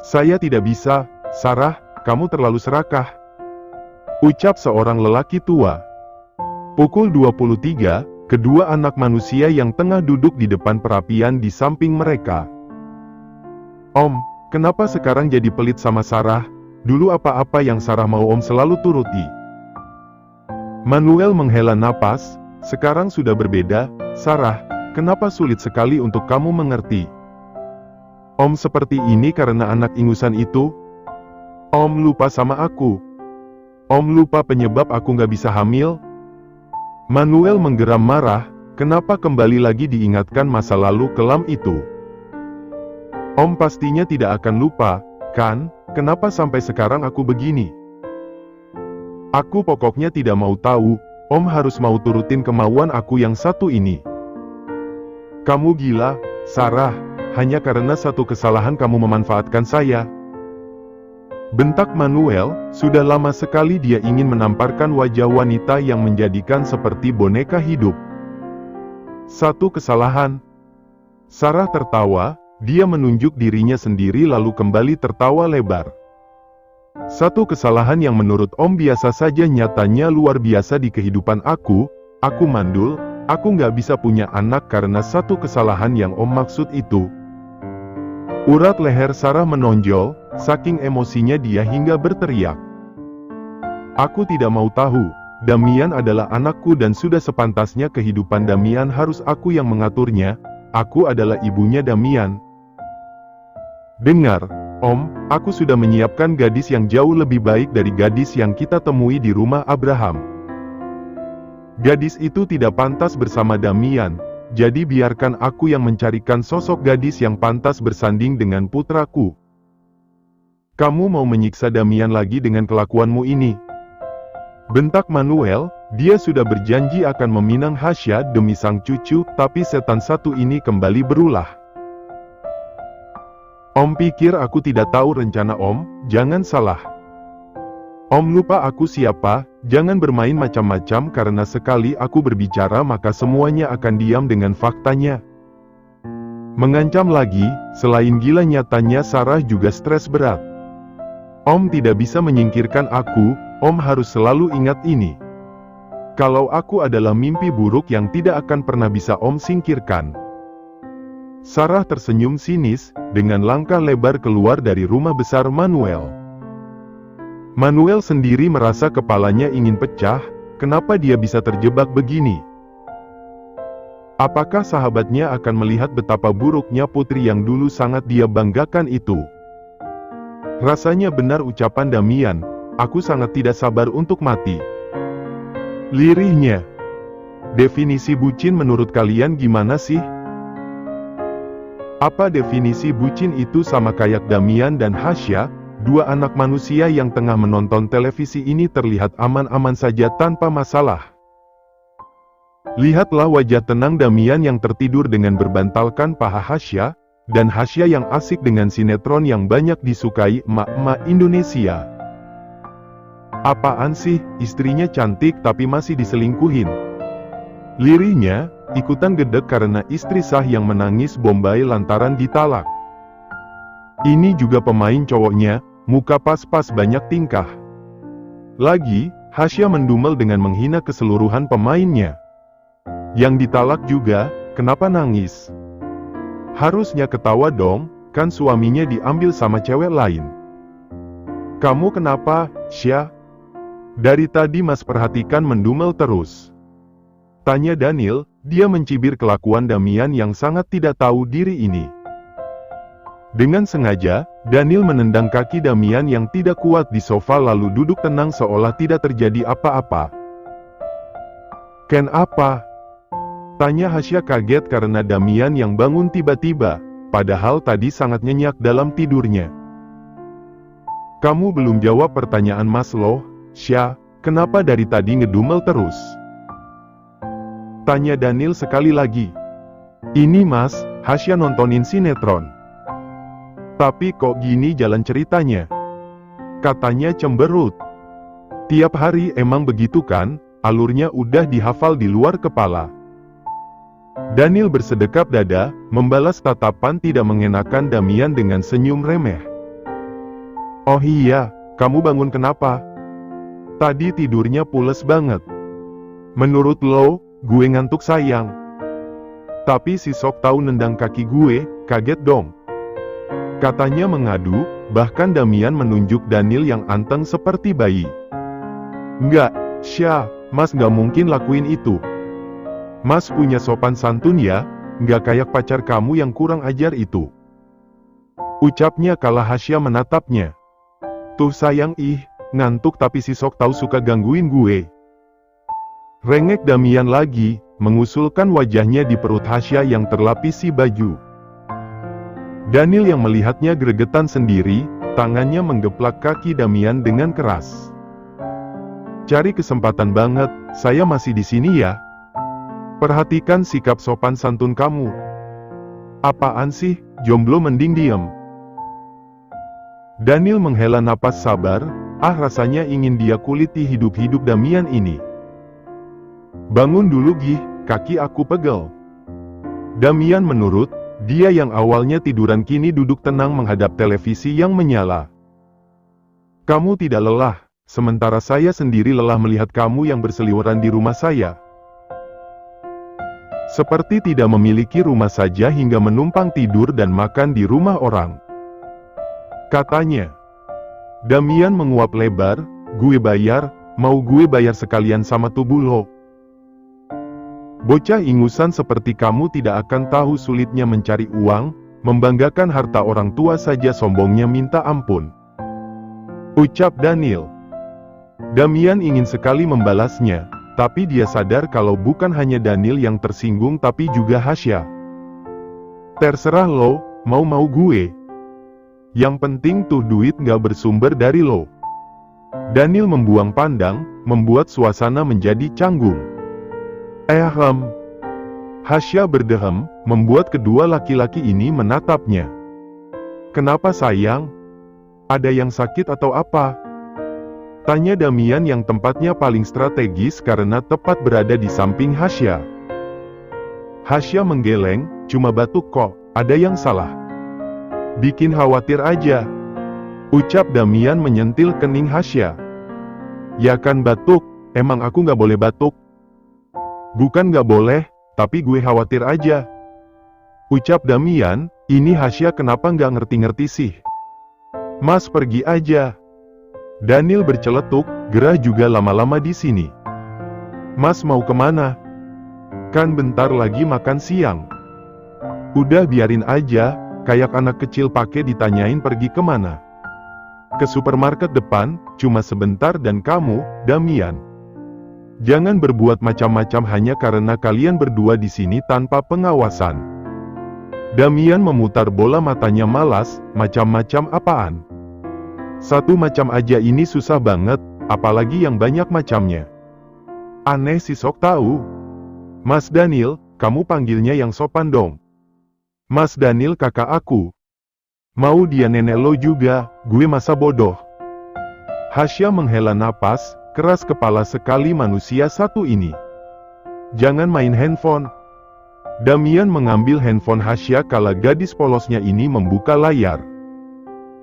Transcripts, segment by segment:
Saya tidak bisa, Sarah, kamu terlalu serakah. Ucap seorang lelaki tua. Pukul 23, kedua anak manusia yang tengah duduk di depan perapian di samping mereka. Om, kenapa sekarang jadi pelit sama Sarah? Dulu apa-apa yang Sarah mau Om selalu turuti. Manuel menghela napas, sekarang sudah berbeda, Sarah, kenapa sulit sekali untuk kamu mengerti? Om seperti ini karena anak ingusan itu? Om lupa sama aku. Om lupa penyebab aku nggak bisa hamil? Manuel menggeram marah, kenapa kembali lagi diingatkan masa lalu kelam itu? Om pastinya tidak akan lupa, kan? Kenapa sampai sekarang aku begini? Aku pokoknya tidak mau tahu, Om harus mau turutin kemauan aku yang satu ini. Kamu gila, Sarah, hanya karena satu kesalahan kamu memanfaatkan saya. Bentak Manuel, sudah lama sekali dia ingin menamparkan wajah wanita yang menjadikan seperti boneka hidup. Satu kesalahan. Sarah tertawa, dia menunjuk dirinya sendiri lalu kembali tertawa lebar. Satu kesalahan yang menurut Om biasa saja nyatanya luar biasa di kehidupan aku mandul, aku nggak bisa punya anak karena satu kesalahan yang Om maksud itu. Urat leher Sarah menonjol, saking emosinya dia hingga berteriak. Aku tidak mau tahu, Damian adalah anakku dan sudah sepantasnya kehidupan Damian harus aku yang mengaturnya, aku adalah ibunya Damian. Dengar, Om, aku sudah menyiapkan gadis yang jauh lebih baik dari gadis yang kita temui di rumah Abraham. Gadis itu tidak pantas bersama Damian, jadi biarkan aku yang mencarikan sosok gadis yang pantas bersanding dengan putraku. Kamu mau menyiksa Damian lagi dengan kelakuanmu ini? Bentak Manuel, dia sudah berjanji akan meminang Hasya demi sang cucu, tapi setan satu ini kembali berulah. Om pikir aku tidak tahu rencana Om, jangan salah. Om lupa aku siapa, jangan bermain macam-macam karena sekali aku berbicara maka semuanya akan diam dengan faktanya. Mengancam lagi, selain gila nyatanya Sarah juga stres berat. Om tidak bisa menyingkirkan aku, Om harus selalu ingat ini. Kalau aku adalah mimpi buruk yang tidak akan pernah bisa Om singkirkan. Sarah tersenyum sinis, dengan langkah lebar keluar dari rumah besar Manuel. Manuel sendiri merasa kepalanya ingin pecah, kenapa dia bisa terjebak begini? Apakah sahabatnya akan melihat betapa buruknya putri yang dulu sangat dia banggakan itu? Rasanya benar ucapan Damian, aku sangat tidak sabar untuk mati. Lirihnya. Definisi bucin menurut kalian gimana sih? Apa definisi bucin itu sama kayak Damian dan Hasya, dua anak manusia yang tengah menonton televisi ini terlihat aman-aman saja tanpa masalah. Lihatlah wajah tenang Damian yang tertidur dengan berbantalkan paha Hasya, dan Hasya yang asik dengan sinetron yang banyak disukai emak-emak Indonesia. Apaan sih, istrinya cantik tapi masih diselingkuhin. Lirihnya, ikutan gedek karena istri sah yang menangis Bombay lantaran ditalak. Ini juga pemain cowoknya, muka pas-pas banyak tingkah. Lagi, Hasya mendumel dengan menghina keseluruhan pemainnya. Yang ditalak juga, kenapa nangis? Harusnya ketawa dong, kan suaminya diambil sama cewek lain. Kamu kenapa, Sya? Dari tadi Mas perhatikan mendumel terus. Tanya Daniel, dia mencibir kelakuan Damian yang sangat tidak tahu diri ini. Dengan sengaja, Daniel menendang kaki Damian yang tidak kuat di sofa lalu duduk tenang seolah tidak terjadi apa-apa. Ken apa? Tanya Hasya kaget karena Damian yang bangun tiba-tiba, padahal tadi sangat nyenyak dalam tidurnya. Kamu belum jawab pertanyaan Mas loh, Sya, kenapa dari tadi ngedumel terus? Tanya Daniel sekali lagi. Ini Mas, Hasya nontonin sinetron. Tapi kok gini jalan ceritanya? Katanya cemberut. Tiap hari emang begitu kan, alurnya udah dihafal di luar kepala. Daniel bersedekap dada, membalas tatapan tidak mengenakan Damian dengan senyum remeh. Oh iya, kamu bangun kenapa? Tadi tidurnya pules banget. Menurut lo, gue ngantuk sayang. Tapi si Sok tahu nendang kaki gue, kaget dong. Katanya mengadu, bahkan Damian menunjuk Daniel yang anteng seperti bayi. Enggak, Syah, Mas nggak mungkin lakuin itu. Mas punya sopan santun ya, nggak kayak pacar kamu yang kurang ajar itu. Ucapnya kala Hasya menatapnya. Tuh sayang ngantuk tapi si Sok tahu suka gangguin gue. Rengek Damian lagi, mengusulkan wajahnya di perut Hasya yang terlapisi baju. Daniel yang melihatnya gregetan sendiri, tangannya menggeplak kaki Damian dengan keras. Cari kesempatan banget, saya masih di sini ya. Perhatikan sikap sopan santun kamu. Apaan sih, jomblo mending diem. Daniel menghela napas sabar, rasanya ingin dia kuliti hidup-hidup Damian ini. Bangun dulu kaki aku pegel. Damian menurut, dia yang awalnya tiduran kini duduk tenang menghadap televisi yang menyala. Kamu tidak lelah, sementara saya sendiri lelah melihat kamu yang berseliweran di rumah saya. Seperti tidak memiliki rumah saja hingga menumpang tidur dan makan di rumah orang. Katanya. Damian menguap lebar, gue bayar, mau gue bayar sekalian sama tubuh lo. Bocah ingusan seperti kamu tidak akan tahu sulitnya mencari uang, membanggakan harta orang tua saja sombongnya minta ampun. Ucap Daniel. Damian ingin sekali membalasnya, tapi dia sadar kalau bukan hanya Daniel yang tersinggung tapi juga Hasya. Terserah lo, mau gue. Yang penting tuh duit gak bersumber dari lo. Daniel membuang pandang, membuat suasana menjadi canggung. Hasya berdehem, membuat kedua laki-laki ini menatapnya. Kenapa sayang? Ada yang sakit atau apa? Tanya Damian yang tempatnya paling strategis karena tepat berada di samping Hasya. Hasya menggeleng, cuma batuk kok, ada yang salah. Bikin khawatir aja. Ucap Damian menyentil kening Hasya. Ya kan batuk, emang aku gak boleh batuk? Bukan gak boleh, tapi gue khawatir aja. Ucap Damian, ini Hasya kenapa gak ngerti-ngerti sih? Mas pergi aja. Daniel berceletuk, gerah juga lama-lama di sini. Mas mau kemana? Kan bentar lagi makan siang. Udah biarin aja. Kayak anak kecil pakai ditanyain pergi kemana. Ke supermarket depan, cuma sebentar dan kamu, Damian. Jangan berbuat macam-macam hanya karena kalian berdua di sini tanpa pengawasan. Damian memutar bola matanya malas, macam-macam apaan? Satu macam aja ini susah banget, apalagi yang banyak macamnya. Aneh si Sok tahu. Mas Daniel, kamu panggilnya yang sopan dong. Mas Daniel kakak aku. Mau dia nenek lo juga, gue masa bodoh. Hasya menghela napas, keras kepala sekali manusia satu ini. Jangan main handphone. Damian mengambil handphone Hasya kala gadis polosnya ini membuka layar.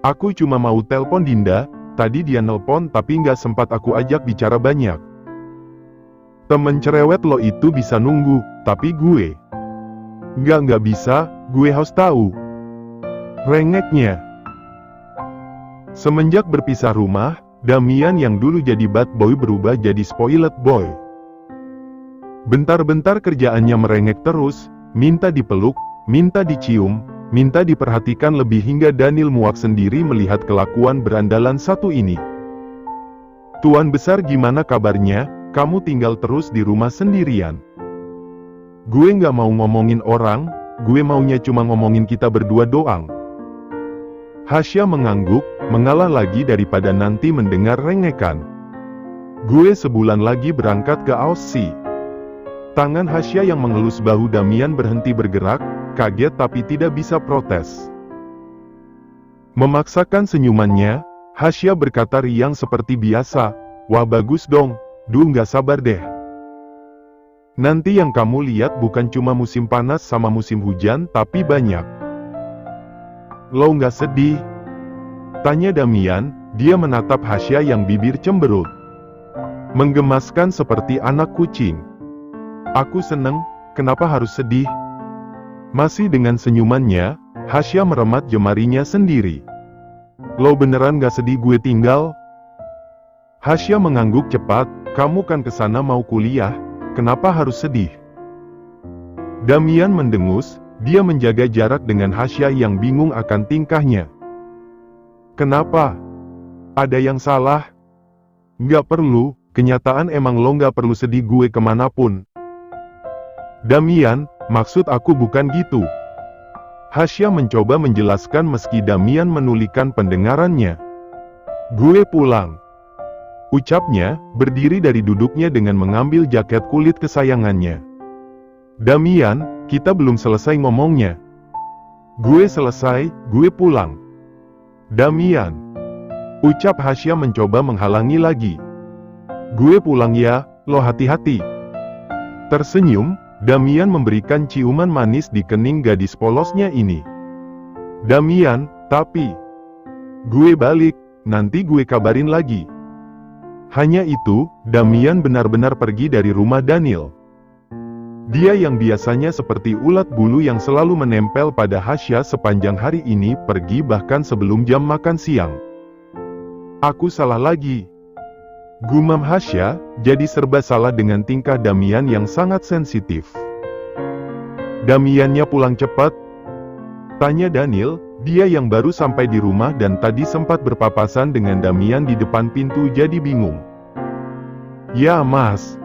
Aku cuma mau telpon Dinda, tadi dia nelpon tapi nggak sempat aku ajak bicara banyak. Temen cerewet lo itu bisa nunggu, tapi gue. Nggak bisa, gue harus tahu. Rengeknya. Semenjak berpisah rumah, Damian yang dulu jadi bad boy berubah jadi spoiled boy. Bentar-bentar kerjaannya merengek terus, minta dipeluk, minta dicium, minta diperhatikan lebih hingga Daniel muak sendiri melihat kelakuan berandalan satu ini. Tuan besar gimana kabarnya, kamu tinggal terus di rumah sendirian. Gue nggak mau ngomongin orang, gue maunya cuma ngomongin kita berdua doang. Hasya mengangguk, mengalah lagi daripada nanti mendengar rengekan. Gue sebulan lagi berangkat ke Aussie. Tangan Hasya yang mengelus bahu Damian berhenti bergerak, kaget tapi tidak bisa protes. Memaksakan senyumannya, Hasya berkata riang seperti biasa, wah bagus dong, nggak sabar deh. Nanti yang kamu lihat bukan cuma musim panas sama musim hujan tapi banyak. Lo nggak sedih? Tanya Damian, dia menatap Hasya yang bibir cemberut. Menggemaskan seperti anak kucing. Aku seneng, kenapa harus sedih? Masih dengan senyumannya, Hasya meremat jemarinya sendiri. Lo beneran gak sedih gue tinggal? Hasya mengangguk cepat, kamu kan kesana mau kuliah, kenapa harus sedih? Damian mendengus, dia menjaga jarak dengan Hasya yang bingung akan tingkahnya. Kenapa? Ada yang salah? Nggak perlu, kenyataan emang lo nggak perlu sedih gue kemanapun. Damian, maksud aku bukan gitu. Hasya mencoba menjelaskan meski Damian menulikan pendengarannya. Gue pulang. Ucapnya, berdiri dari duduknya dengan mengambil jaket kulit kesayangannya. Damian, kita belum selesai ngomongnya. Gue selesai, gue pulang. Damian. Ucap Hasya mencoba menghalangi lagi. Gue pulang ya, lo hati-hati. Tersenyum, Damian memberikan ciuman manis di kening gadis polosnya ini. Damian, tapi gue balik, nanti gue kabarin lagi. Hanya itu, Damian benar-benar pergi dari rumah Daniel. Dia yang biasanya seperti ulat bulu yang selalu menempel pada Hasya sepanjang hari ini pergi bahkan sebelum jam makan siang. Aku salah lagi. Gumam Hasya, jadi serba salah dengan tingkah Damian yang sangat sensitif. Damiannya pulang cepat? Tanya Daniel, dia yang baru sampai di rumah dan tadi sempat berpapasan dengan Damian di depan pintu jadi bingung. Ya mas.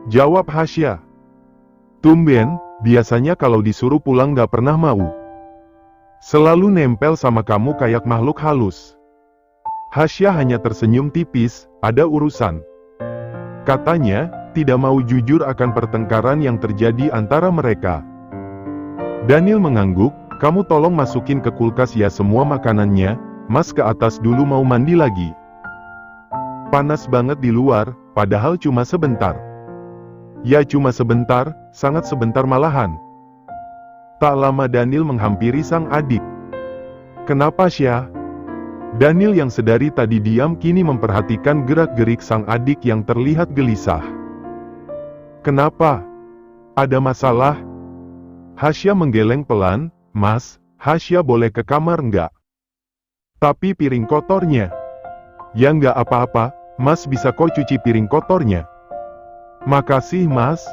Jawab Hasya. Tumben, biasanya kalau disuruh pulang gak pernah mau. Selalu nempel sama kamu kayak makhluk halus. Hasya hanya tersenyum tipis, ada urusan. Katanya, tidak mau jujur akan pertengkaran yang terjadi antara mereka. Daniel mengangguk, kamu tolong masukin ke kulkas ya semua makanannya, mas ke atas dulu mau mandi lagi. Panas banget di luar, padahal cuma sebentar. Ya cuma sebentar, sangat sebentar malahan. Tak lama Daniel menghampiri sang adik. Kenapa Syah? Daniel yang sedari tadi diam kini memperhatikan gerak-gerik sang adik yang terlihat gelisah. Kenapa? Ada masalah? Hasya menggeleng pelan, mas, Hasya boleh ke kamar enggak? Tapi piring kotornya. Ya enggak apa-apa, mas bisa kok cuci piring kotornya. Makasih mas.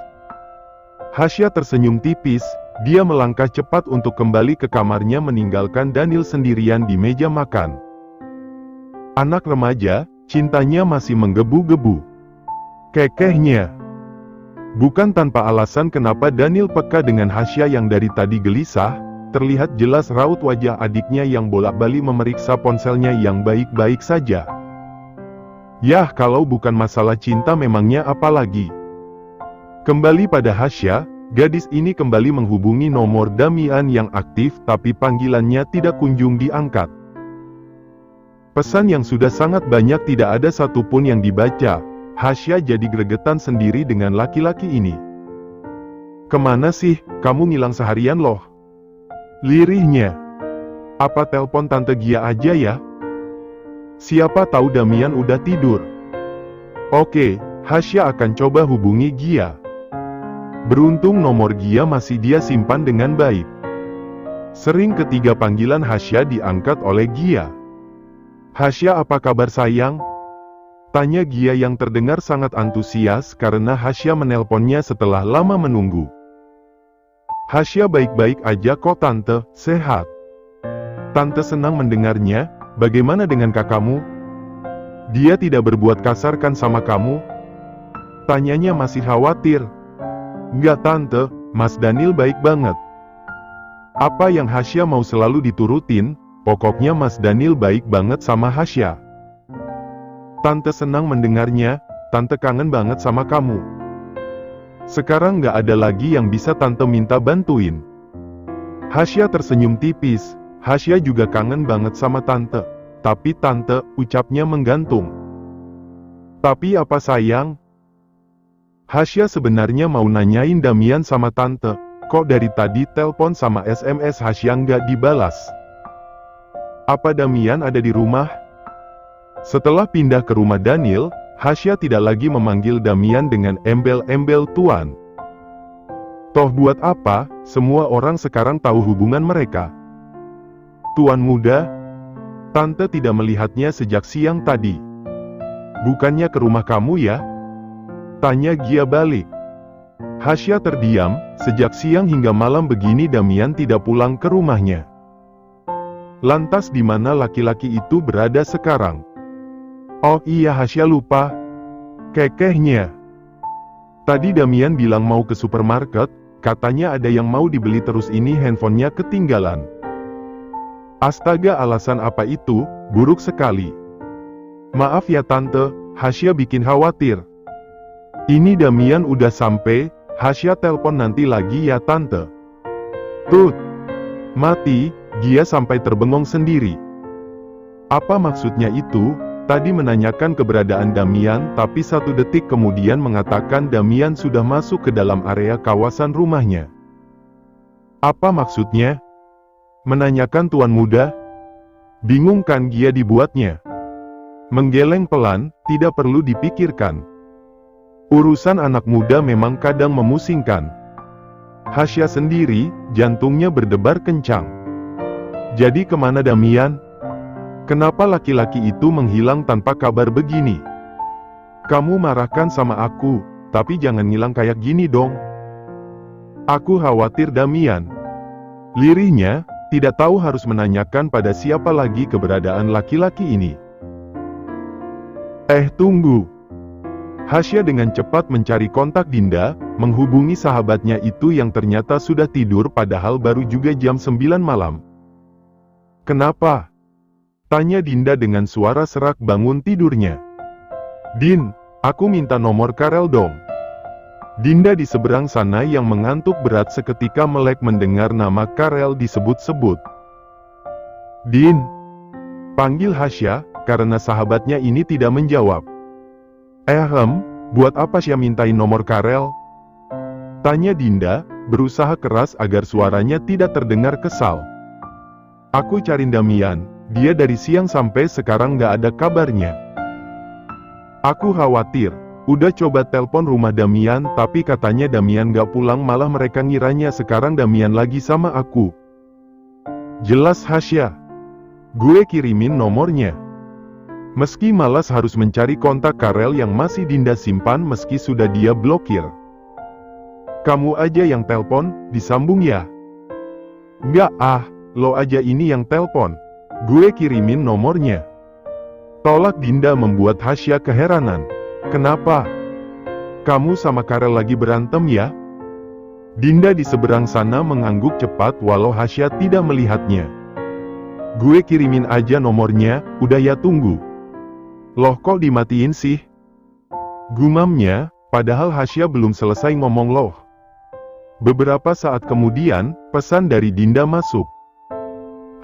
Hasya tersenyum tipis, dia melangkah cepat untuk kembali ke kamarnya meninggalkan Daniel sendirian di meja makan. Anak remaja, cintanya masih menggebu-gebu. Kekehnya. Bukan tanpa alasan kenapa Daniel peka dengan Hasya yang dari tadi gelisah, terlihat jelas raut wajah adiknya yang bolak-balik memeriksa ponselnya yang baik-baik saja. Yah kalau bukan masalah cinta memangnya apa lagi? Kembali pada Hasya, gadis ini kembali menghubungi nomor Damian yang aktif tapi panggilannya tidak kunjung diangkat. Pesan yang sudah sangat banyak tidak ada satupun yang dibaca. Hasya jadi gregetan sendiri dengan laki-laki ini. Kemana sih, kamu ngilang seharian loh? Lirihnya. Apa telepon Tante Gia aja ya? Siapa tahu Damian udah tidur. Oke, Hasya akan coba hubungi Gia. Beruntung nomor Gia masih dia simpan dengan baik. Sering ketiga panggilan Hasya diangkat oleh Gia. Hasya apa kabar sayang? Tanya Gia yang terdengar sangat antusias karena Hasya menelponnya setelah lama menunggu. Hasya baik-baik aja kok tante, sehat. Tante senang mendengarnya, bagaimana dengan kakakmu? Dia tidak berbuat kasar kan sama kamu? Tanyanya masih khawatir. Enggak tante, Mas Daniel baik banget. Apa yang Hasya mau selalu diturutin, pokoknya Mas Daniel baik banget sama Hasya. Tante senang mendengarnya, tante kangen banget sama kamu. Sekarang gak ada lagi yang bisa tante minta bantuin. Hasya tersenyum tipis, Hasya juga kangen banget sama tante. Tapi tante, ucapnya menggantung. Tapi apa sayang? Hasya sebenarnya mau nanyain Damian sama tante, kok dari tadi telepon sama SMS Hasya nggak dibalas. Apa Damian ada di rumah? Setelah pindah ke rumah Daniel, Hasya tidak lagi memanggil Damian dengan embel-embel Tuan. Toh buat apa, semua orang sekarang tahu hubungan mereka. Tuan muda, Tante tidak melihatnya sejak siang tadi. Bukannya ke rumah kamu ya? Tanya Gia balik. Hasya terdiam, sejak siang hingga malam begini Damian tidak pulang ke rumahnya. Lantas di mana laki-laki itu berada sekarang? Oh iya, Hasya lupa. Kekehnya. Tadi Damian bilang mau ke supermarket, katanya ada yang mau dibeli terus ini handphonenya ketinggalan. Astaga, alasan apa itu? Buruk sekali. Maaf ya Tante, Hasya bikin khawatir. Ini Damian udah sampai, Hasya telepon nanti lagi ya Tante. Tut. Mati, Gia sampai terbengong sendiri. Apa maksudnya itu? Tadi menanyakan keberadaan Damian, tapi 1 detik kemudian mengatakan Damian sudah masuk ke dalam area kawasan rumahnya. Apa maksudnya? Menanyakan Tuan muda? Bingung kan Gia dibuatnya? Menggeleng pelan, tidak perlu dipikirkan. Urusan anak muda memang kadang memusingkan. Hasya sendiri, jantungnya berdebar kencang. Jadi kemana Damian? Kenapa laki-laki itu menghilang tanpa kabar begini? Kamu marahkan sama aku, tapi jangan ngilang kayak gini dong. Aku khawatir Damian. Lirihnya, tidak tahu harus menanyakan pada siapa lagi keberadaan laki-laki ini. Tunggu. Hasya dengan cepat mencari kontak Dinda, menghubungi sahabatnya itu yang ternyata sudah tidur padahal baru juga jam 9 malam. Kenapa? Tanya Dinda dengan suara serak bangun tidurnya. Din, aku minta nomor Karel dong. Dinda di seberang sana yang mengantuk berat seketika melek mendengar nama Karel disebut-sebut. Din, panggil Hasya, karena sahabatnya ini tidak menjawab. Buat apa Hasya mintain nomor Karel? Tanya Dinda, berusaha keras agar suaranya tidak terdengar kesal. Aku cariin Damian, dia dari siang sampai sekarang gak ada kabarnya. Aku khawatir, udah coba telepon rumah Damian tapi katanya Damian gak pulang malah mereka ngiranya sekarang Damian lagi sama aku. Jelas Hasya. Gue kirimin nomornya. Meski malas harus mencari kontak Karel yang masih Dinda simpan meski sudah dia blokir. Kamu aja yang telpon, disambung ya? Enggak lo aja ini yang telpon. Gue kirimin nomornya. Tolak Dinda membuat Hasya keheranan. Kenapa? Kamu sama Karel lagi berantem ya? Dinda di seberang sana mengangguk cepat walau Hasya tidak melihatnya. Gue kirimin aja nomornya, udah ya tunggu. Loh kok dimatiin sih? Gumamnya, padahal Hasya belum selesai ngomong loh. Beberapa saat kemudian, pesan dari Dinda masuk.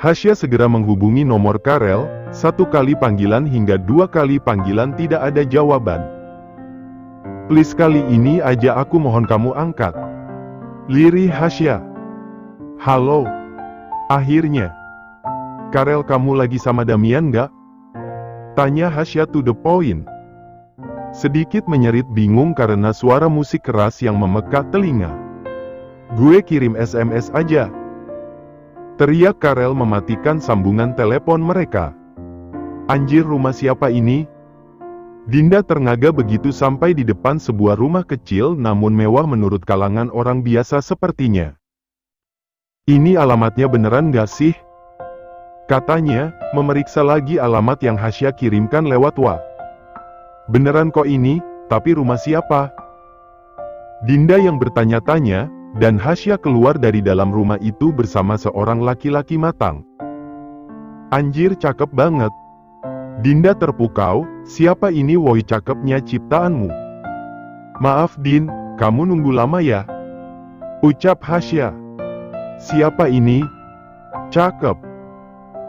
Hasya segera menghubungi nomor Karel, 1 kali panggilan hingga 2 kali panggilan tidak ada jawaban. Please kali ini aja aku mohon kamu angkat. Lirih Hasya. Halo. Akhirnya. Karel kamu lagi sama Damian gak? Tanya Hasya to the point. Sedikit menyerit bingung karena suara musik keras yang memekak telinga. Gue kirim SMS aja. Teriak Karel mematikan sambungan telepon mereka. Anjir rumah siapa ini? Dinda terngagak begitu sampai di depan sebuah rumah kecil namun mewah menurut kalangan orang biasa sepertinya. Ini alamatnya beneran gak sih? Katanya, memeriksa lagi alamat yang Hasya kirimkan lewat WA. Beneran kok ini, tapi rumah siapa? Dinda yang bertanya-tanya, dan Hasya keluar dari dalam rumah itu bersama seorang laki-laki matang. Anjir cakep banget. Dinda terpukau, siapa ini woi cakepnya ciptaanmu? Maaf Din, kamu nunggu lama ya? Ucap Hasya. Siapa ini? Cakep.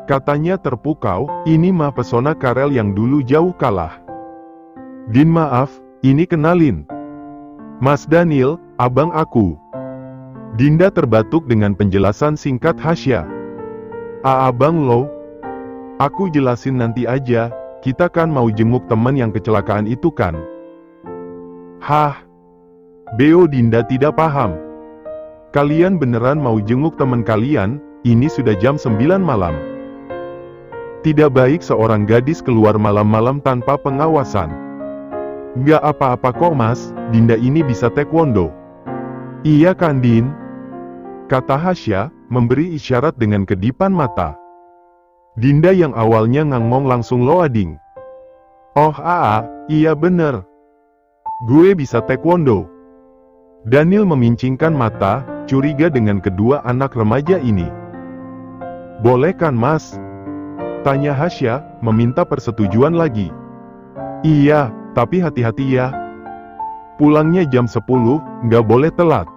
Katanya terpukau, ini mah pesona Karel yang dulu jauh kalah. Din maaf, ini kenalin. Mas Daniel, abang aku. Dinda terbatuk dengan penjelasan singkat Hasya. Abang lo? Aku jelasin nanti aja, kita kan mau jenguk teman yang kecelakaan itu kan? Hah? Beo Dinda tidak paham. Kalian beneran mau jenguk teman kalian? Ini sudah jam 9 malam. Tidak baik seorang gadis keluar malam-malam tanpa pengawasan. Nggak apa-apa kok mas, Dinda ini bisa taekwondo. Iya kan Din? Kata Hasya, memberi isyarat dengan kedipan mata. Dinda yang awalnya ngangong langsung loading. Oh iya bener. Gue bisa taekwondo. Daniel memincingkan mata, curiga dengan kedua anak remaja ini. Boleh kan mas? Tanya Hasya, meminta persetujuan lagi. Iya, tapi hati-hati ya. Pulangnya jam 10, nggak boleh telat.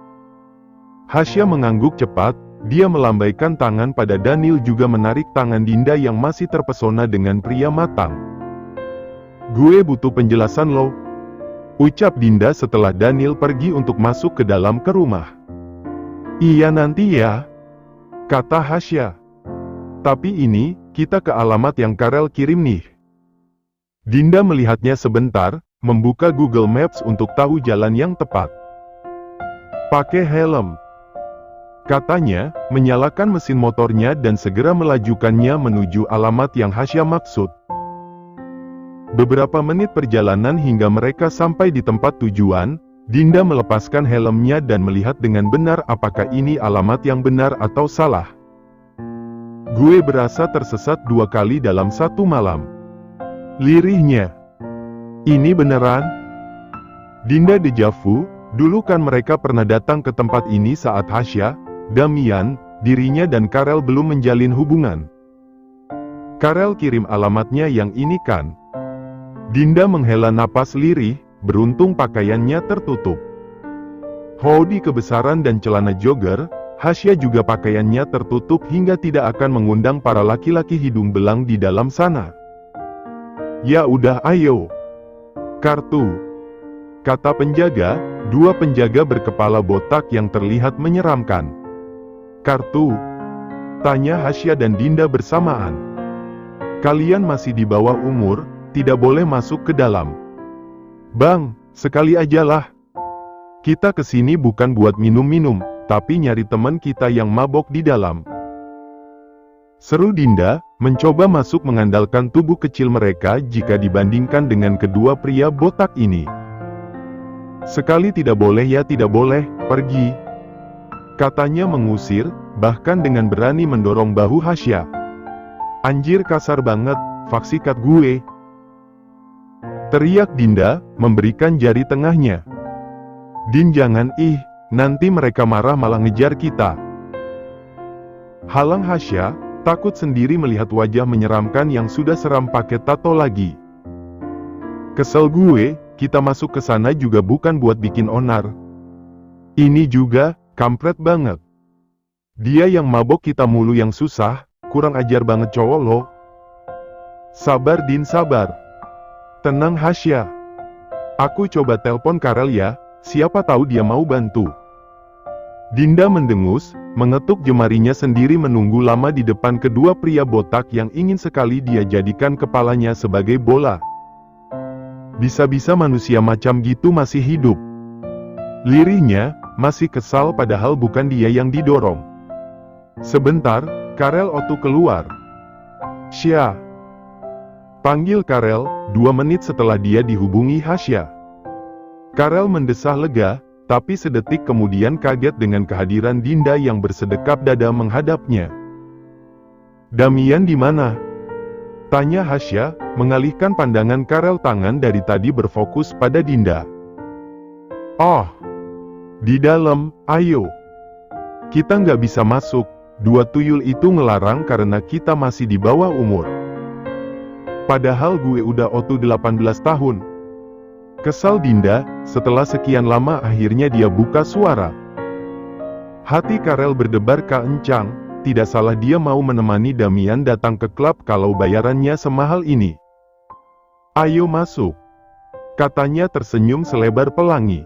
Hasya mengangguk cepat, dia melambaikan tangan pada Daniel juga menarik tangan Dinda yang masih terpesona dengan pria matang. Gue butuh penjelasan lo. Ucap Dinda setelah Daniel pergi untuk masuk ke dalam ke rumah. Iya nanti ya, kata Hasya. Tapi ini, kita ke alamat yang Karel kirim nih. Dinda melihatnya sebentar, membuka Google Maps untuk tahu jalan yang tepat. Pakai helm, katanya, menyalakan mesin motornya dan segera melajukannya menuju alamat yang Hasya maksud. Beberapa menit perjalanan hingga mereka sampai di tempat tujuan, Dinda melepaskan helmnya dan melihat dengan benar apakah ini alamat yang benar atau salah. Gue berasa tersesat 2 kali dalam 1 malam. Lirihnya. Ini beneran? Dinda dejavu, dulu kan mereka pernah datang ke tempat ini saat Hasya, Damian, dirinya dan Karel belum menjalin hubungan. Karel kirim alamatnya yang ini kan? Dinda menghela napas lirih, beruntung pakaiannya tertutup. Hoodie kebesaran dan celana jogger, Hasya juga pakaiannya tertutup hingga tidak akan mengundang para laki-laki hidung belang di dalam sana. Ya udah ayo. Kartu. Kata penjaga, 2 penjaga berkepala botak yang terlihat menyeramkan. Kartu? Tanya Hasya dan Dinda bersamaan. Kalian masih di bawah umur, tidak boleh masuk ke dalam. Bang, sekali ajalah. Kita kesini bukan buat minum-minum, tapi nyari teman kita yang mabok di dalam. Seru Dinda, mencoba masuk mengandalkan tubuh kecil mereka jika dibandingkan dengan kedua pria botak ini. Sekali tidak boleh ya tidak boleh, pergi. Katanya mengusir, bahkan dengan berani mendorong bahu Hasya. Anjir kasar banget, faksikat gue. Teriak Dinda, memberikan jari tengahnya. Din jangan nanti mereka marah malah ngejar kita. Halang Hasya, takut sendiri melihat wajah menyeramkan yang sudah seram pakai tato lagi. Kesel gue, kita masuk ke sana juga bukan buat bikin onar. Ini juga, kampret banget. Dia yang mabok kita mulu yang susah, kurang ajar banget cowok lo. Sabar Din sabar. Tenang Hasya. Aku coba telepon Karel ya, siapa tahu dia mau bantu. Dinda mendengus, mengetuk jemarinya sendiri menunggu lama di depan kedua pria botak yang ingin sekali dia jadikan kepalanya sebagai bola. Bisa-bisa manusia macam gitu masih hidup. Lirihnya, masih kesal padahal bukan dia yang didorong. Sebentar, Karel Otu keluar. Sya. Panggil Karel, 2 menit setelah dia dihubungi Hasya. Karel mendesah lega, tapi sedetik kemudian kaget dengan kehadiran Dinda yang bersedekap dada menghadapnya. Damian di mana? Tanya Hasya, mengalihkan pandangan Karel tangan dari tadi berfokus pada Dinda. Oh, di dalam, ayo. Kita nggak bisa masuk, 2 tuyul itu ngelarang karena kita masih di bawah umur. Padahal gue udah otu 18 tahun. Kesal Dinda, setelah sekian lama akhirnya dia buka suara. Hati Karel berdebar kencang, tidak salah dia mau menemani Damian datang ke klub kalau bayarannya semahal ini. Ayo masuk. Katanya tersenyum selebar pelangi.